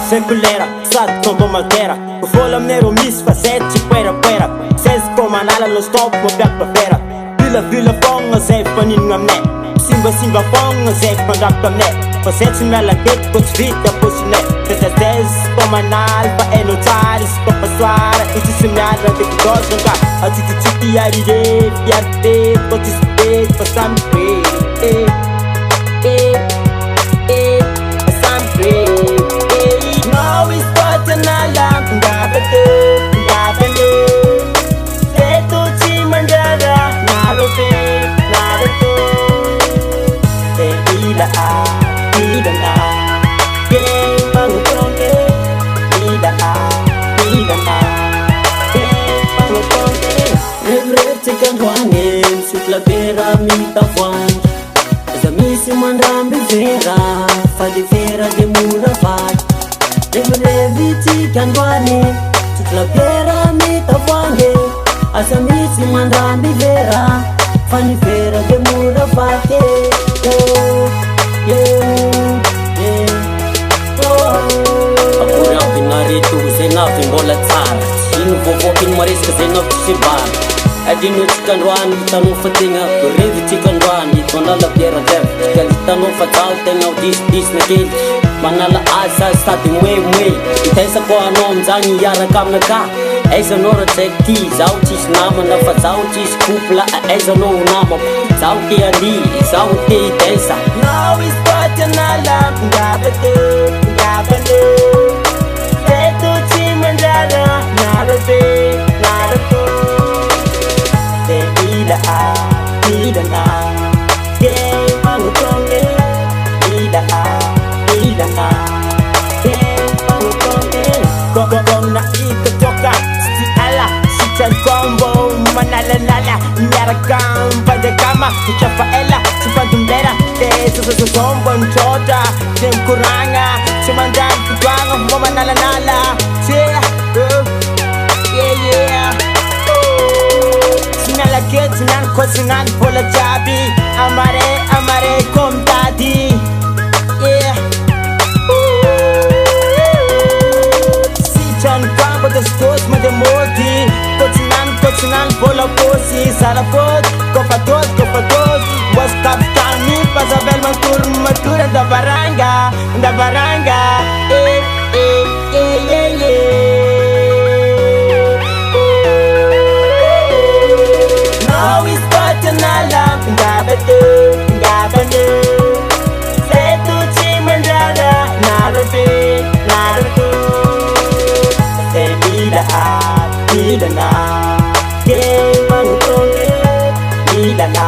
sekulera, sady tombo maltera. Vola aminareo misy fa zay tsy poerapoera. Saizy ko manala lo stop mapiakapafera. Vilavila fogna zay faninagna aminay. Simbasimba fogna zay fandrapitra aminay. Fa zay tsy miala teky ko tsy vita posinay. Zezazez ko manala fa hainao tsara izy ko fa soara. Izy tsy miala de kidosanga atititsity arire fiarte ko tsisy bety fa samy be. No is what an alarm ngabate ngabane seto chimandara narope naroto ila ila na ke mangotonge ila na ke mangotonge revrete kangwane sutla pera mita fwan zamisi mandambi vera fadi vera de mura fat Revy tikandwani tutla pera mita fwange asamisi mandambi vera fani vera de mura fate Akunyang pinarito zenavy mbola tsara ino vovoakiny maresaka zenavy tsy sebara adino tikandroany hitanao fa tegna Revy tikandroany hitonala biera leva tikal hitanao fa jaho tegna ho disdisna kely manala asa sady moemoe hitaisako anao aminjagny hiaraka aminaka aizanao radraiky ty zaho tsisy namana fa zaho tsisy couple aizanao ho namako zaho te ali zaho te hitaisa No is what an alarm ngabate ngabane seto chimandara narope naroto ila na ke mangotonge ila na ke mangotonge gong na ito toka si ala si chan combo manala nyarakam padekama siapa ela si pandumbera te sombong choda dem kuranga semandang kutwang mo manala yeah Sinala get sinan ko sinan pola jabi amare kom tadi yeah si chan kwamba the stores made modi ko sinan pola posi sala pot ko fatos was tap tani pasabel matura da baranga yeah No is but an alarm ngabate ngabane seto chimandara narope naroto ila na ke mangotonge ila na